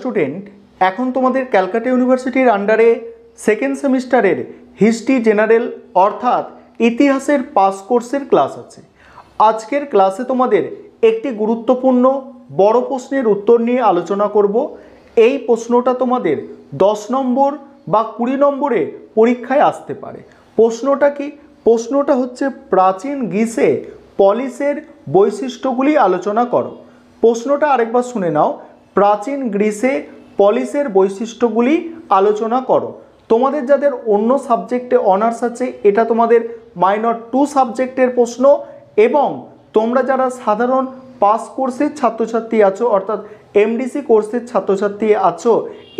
Student, এখন তোমাদের ক্যালকাটা ইউনিভার্সিটির আন্ডারে সেকেন্ড সেমিস্টারের হিস্ট্রি জেনারেল অর্থাৎ ইতিহাসের পাস কোর্সের ক্লাস আছে। আজকের ক্লাসে তোমাদের একটি গুরুত্বপূর্ণ বড় প্রশ্নের উত্তর নিয়ে আলোচনা করব। এই প্রশ্নটা তোমাদের 10 নম্বর বা 20 নম্বরে পরীক্ষায় আসতে পারে। প্রশ্নটা কি? প্রশ্নটা হচ্ছে প্রাচীন গ্রিসে পলিসের বৈশিষ্ট্যগুলি আলোচনা করো। প্রশ্নটা আরেকবার শুনে নাও। প্রাচীন গ্রিসে পলিসের বৈশিষ্ট্যগুলি আলোচনা করো। তোমাদের যাদের অন্য সাবজেক্টে অনার্স আছে, এটা তোমাদের মাইনর 2 সাবজেক্টের প্রশ্ন, এবং তোমরা যারা সাধারণ পাস কোর্সের ছাত্রছাত্রী আছো অর্থাৎ এমডিসি কোর্সের ছাত্রছাত্রী আছো,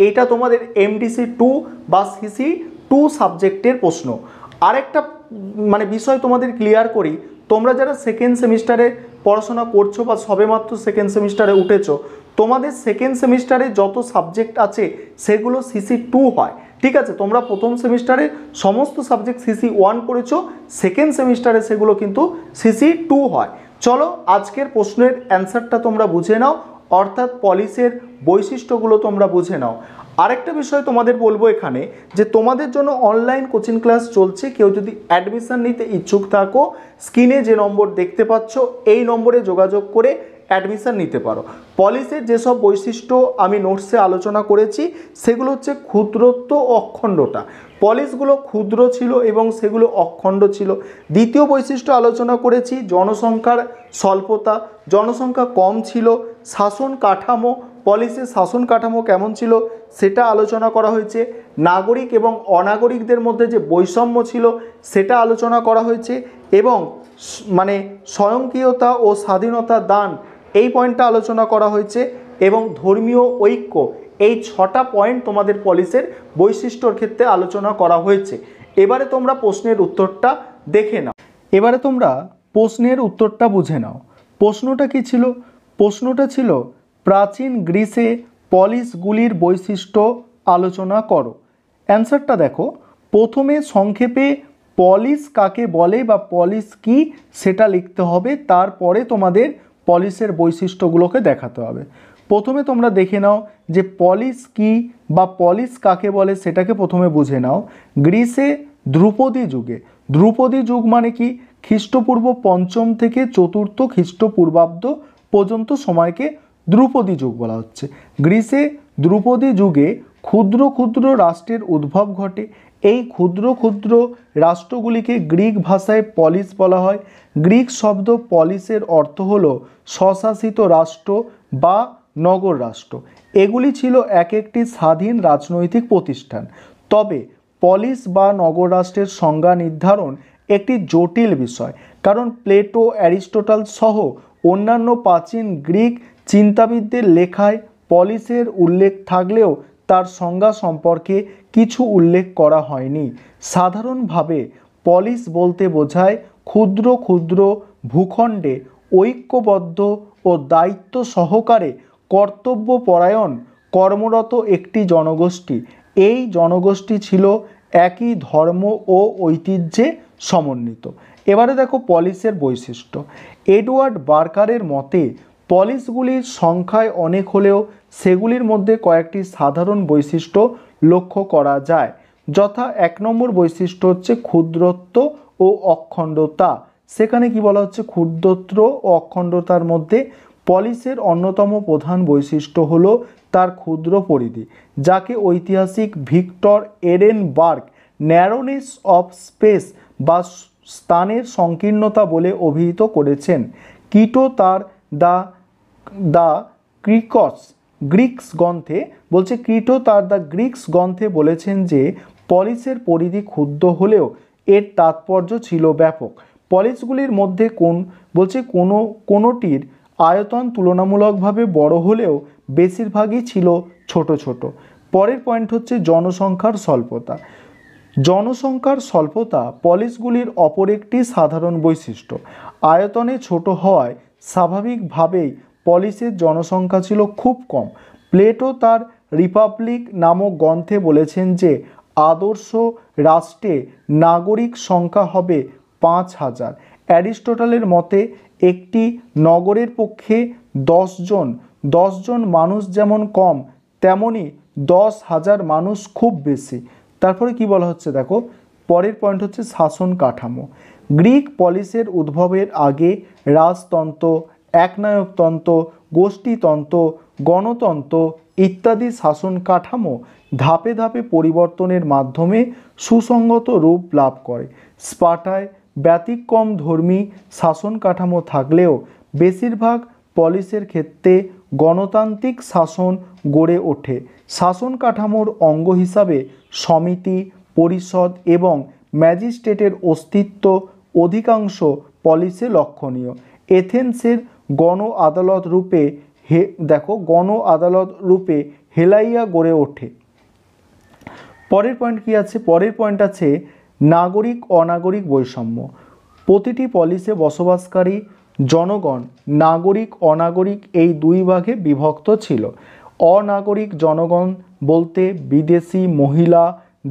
এটা তোমাদের এমডিসি 2 বা সিসি 2 সাবজেক্টের প্রশ্ন। আরেকটা বিষয় তোমাদের ক্লিয়ার করি, তোমরা যারা সেকেন্ড সেমিস্টারে পড়াশোনা করছো বা সবেমাত্র সেকেন্ড সেমিস্টারে উঠেছো, তোমাদের সেকেন্ড সেমিস্টারে যত সাবজেক্ট আছে সেগুলো সিসি 2 হয়। ঠিক আছে, তোমরা প্রথম সেমিস্টারে সমস্ত সাবজেক্ট সিসি 1 করেছো, সেকেন্ড সেমিস্টারে সেগুলো কিন্তু সিসি 2 হয়। চলো আজকের প্রশ্নের অ্যান্সারটা তোমরা বুঝে নাও, অর্থাৎ পলিসের বৈশিষ্ট্যগুলো তোমরা বুঝে নাও। আরেকটা বিষয় তোমাদের বলবো এখানে, যে তোমাদের জন্য অনলাইন কোচিং ক্লাস চলছে। কেউ যদি অ্যাডমিশন নিতে ইচ্ছুক থাকো, স্ক্রিনে যে নম্বর দেখতে পাচ্ছ এই নম্বরে যোগাযোগ করে অ্যাডমিশন নিতে পারো। পলিসের যেসব বৈশিষ্ট্য আমি নোটসে আলোচনা করেছি সেগুলো হচ্ছে ক্ষুদ্রত্ব ও অখণ্ডতা। পলিসগুলো ক্ষুদ্র ছিল এবং সেগুলো অখণ্ড ছিল। দ্বিতীয় বৈশিষ্ট্য আলোচনা করেছি জনসংখ্যার স্বল্পতা, জনসংখ্যা কম ছিল। শাসন কাঠামো, পলিসের শাসন কাঠামো কেমন ছিল সেটা আলোচনা করা হয়েছে। নাগরিক এবং অনাগরিকদের মধ্যে যে বৈষম্য ছিল সেটা আলোচনা করা হয়েছে, এবং স্বয়ংক্রিয়তা ও স্বাধীনতা দান এই পয়েন্টটা আলোচনা করা হয়েছে, এবং ধর্মীয় ঐক্য, এই 6টা পয়েন্ট তোমাদের পলিসের বৈশিষ্ট্যর ক্ষেত্রে আলোচনা করা হয়েছে। এবারে তোমরা প্রশ্নের উত্তরটা দেখে নাও। এবারে তোমরা প্রশ্নের উত্তরটা বুঝে নাও। প্রশ্নটা কি ছিল? প্রশ্নটা ছিল প্রাচীন গ্রিসে পলিসগুলির বৈশিষ্ট্য আলোচনা করো। অ্যান্সারটা দেখো। প্রথমে সংক্ষেপে পলিস কাকে বলে বা পলিস কি সেটা লিখতে হবে, তারপরে তোমাদের পলিসের বৈশিষ্ট্যগুলোকে দেখাতে হবে। প্রথমে তোমরা দেখে নাও যে পলিস কি বা পলিস কাকে বলে, সেটাকে প্রথমে বুঝে নাও। গ্রিসে ধ্রুপদী যুগে, ধ্রুপদী যুগ মানে কি? খ্রিস্টপূর্ব 5ম থেকে 4র্থ খ্রিস্টপূর্বাব্দ পর্যন্ত সময়কে ধ্রুপদী যুগ বলা হচ্ছে। গ্রিসে ধ্রুপদী যুগে ক্ষুদ্র ক্ষুদ্র রাষ্ট্রের উদ্ভব ঘটে। এই ক্ষুদ্র ক্ষুদ্র রাষ্ট্রগুলিকে গ্রিক ভাষায় পলিস বলা হয়। গ্রিক শব্দ পলিসের অর্থ হলো স্বশাসিত রাষ্ট্র বা নগর রাষ্ট্র। এগুলি ছিল এক একটি স্বাধীন রাজনৈতিক প্রতিষ্ঠান। তবে পলিস বা নগর রাষ্ট্রের সংজ্ঞা নির্ধারণ একটি জটিল বিষয়, কারণ প্লেটো, অ্যারিস্টটল সহ অন্যান্য প্রাচীন গ্রিক চিন্তাবিদদের লেখায় পলিসের উল্লেখ থাকলেও তার সংজ্ঞা সম্পর্কে কিছু উল্লেখ করা হয়নি। সাধারণভাবে পলিস বলতে বোঝায় ক্ষুদ্র ক্ষুদ্র ভূখণ্ডে ঐক্যবদ্ধ ও দায়িত্ব সহকারে কর্তব্যপরায়ণ কর্মরত একটি জনগোষ্ঠী। এই জনগোষ্ঠী ছিল একই ধর্ম ও ঐতিহ্যে সমন্বিত। এবারে দেখো পলিসের বৈশিষ্ট্য। এডওয়ার্ড বার্কারের মতে পলিসগুলির সংখ্যায় অনেক হলেও সেগুলির মধ্যে কয়েকটি সাধারণ বৈশিষ্ট্য লক্ষ্য করা যায়, যথা 1 নম্বর বৈশিষ্ট্য হচ্ছে ক্ষুদ্রত্ব ও অখণ্ডতা। সেখানে কি বলা হচ্ছে? ক্ষুদ্রত্ব ও অখণ্ডতার মধ্যে পলিসের অন্যতম প্রধান বৈশিষ্ট্য হলো তার ক্ষুদ্র পরিধি, যাকে ঐতিহাসিক ভিক্টর এরেনবার্গ ন্যারোনেস অফ স্পেস বা স্থানের সংকীর্ণতা বলে অভিহিত করেছেন। কিটো তার দ্য গ্রিক্স গ্রন্থে বলছে, কিটো তার দ্য গ্রিক্স গ্রন্থে বলেছেন যে পলিসের পরিধি ক্ষুদ্র হলেও এর তাৎপর্য ছিল ব্যাপক। পলিসগুলির মধ্যে কোনোটির আয়তন তুলনামূলকভাবে বড় হলেও বেশিরভাগই ছিল ছোট ছোট। পরের পয়েন্ট হচ্ছে জনসংখ্যার স্বল্পতা। জনসংখ্যার স্বল্পতা পলিসগুলির অপর একটি সাধারণ বৈশিষ্ট্য। আয়তনে ছোট হওয়ায় স্বাভাবিকভাবেই পলিসের জনসংখ্যা ছিল খুব কম। প্লেটো তার রিপাবলিক নামক গ্রন্থে বলেছেন যে আদর্শ রাষ্ট্রে নাগরিক সংখ্যা হবে 5000। অ্যারিস্টটলের মতে একটি নগরের পক্ষে 10 জন মানুষ যেমন কম, তেমনি 10,000 মানুষ খুব বেশি। তারপরে কি বলা হচ্ছে দেখো, পরের পয়েন্ট হচ্ছে শাসন কাঠামো। গ্রিক পলিসের উদ্ভবের আগে রাজতন্ত্র, একনায়কতন্ত্র, গোষ্ঠীতন্ত্র, গণতন্ত্র ইত্যাদি শাসন কাঠামো ধাপে ধাপে পরিবর্তনের মাধ্যমে সুসংগত রূপ লাভ করে। স্পার্টায় ব্যতিক্রমধর্মী শাসন কাঠামো থাকলেও বেশিরভাগ পলিসের ক্ষেত্রে গণতান্ত্রিক শাসন গড়ে ওঠে। শাসন কাঠামোর অঙ্গ হিসাবে সমিতি, পরিষদ এবং ম্যাজিস্ট্রেটের অস্তিত্ব অধিকাংশ পলিসে লক্ষণীয়। এথেন্সের গণ আদালত রূপে গণ আদালত রূপে হেলাইয়া গড়ে ওঠে। পরের পয়েন্ট কি আছে, পরের পয়েন্ট আছে নাগরিক অনাগরিক বৈষম্য। প্রতিটি পলিসে বসবাসকারী জনগণ নাগরিক অনাগরিক এই দুই ভাগে বিভক্ত ছিল। অনাগরিক জনগণ বলতে বিদেশি মহিলা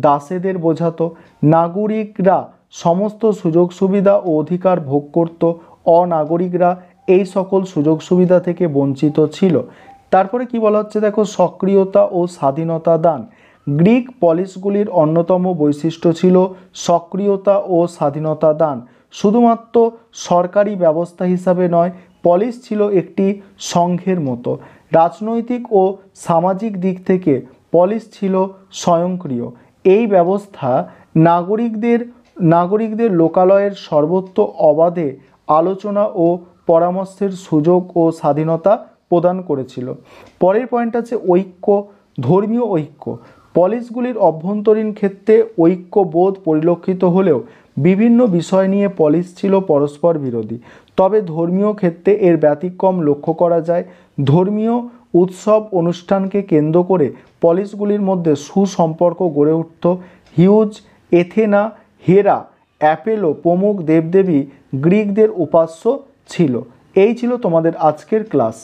দাসেদের বোঝাতো। নাগরিকরা সমস্ত সুযোগ সুবিধা ও অধিকার ভোগ করত, অনাগরিকরা এই সকল সুযোগ সুবিধা থেকে বঞ্চিত ছিল। তারপরে কি বলা হচ্ছে দেখো, সক্রিয়তা ও স্বাধীনতা দান। গ্রিক পলিসগুলির অন্যতম বৈশিষ্ট্য ছিল সক্রিয়তা ও স্বাধীনতা দান। শুধুমাত্র সরকারি ব্যবস্থা হিসাবে নয়, পলিস ছিল একটি সংঘের মতো। রাজনৈতিক ও সামাজিক দিক থেকে পলিস ছিল স্বয়ংক্রিয়। এই ব্যবস্থা নাগরিকদের লোকালয়ের সর্বত্র অবাধে আলোচনা ও পরামর্শের সুযোগ ও স্বাধীনতা প্রদান করেছিল। পরের পয়েন্ট আছে ঐক্য, ধর্মীয় ঐক্য। পলিসগুলির অভ্যন্তরীণ ক্ষেত্রে ঐক্যবোধ পরিলক্ষিত হলেও বিভিন্ন বিষয় নিয়ে পলিস ছিল পরস্পর বিরোধী। তবে ধর্মীয় ক্ষেত্রে এর ব্যতিক্রম লক্ষ্য করা যায়। ধর্মীয় উৎসব অনুষ্ঠানকে কেন্দ্র করে পলিসগুলির মধ্যে সুসম্পর্ক গড়ে উঠত। হিউজ, এথেনা, হেরা, অ্যাপেলো প্রমুখ দেবদেবী গ্রিকদের উপাস্য ছিল। এই ছিল তোমাদের আজকের ক্লাস।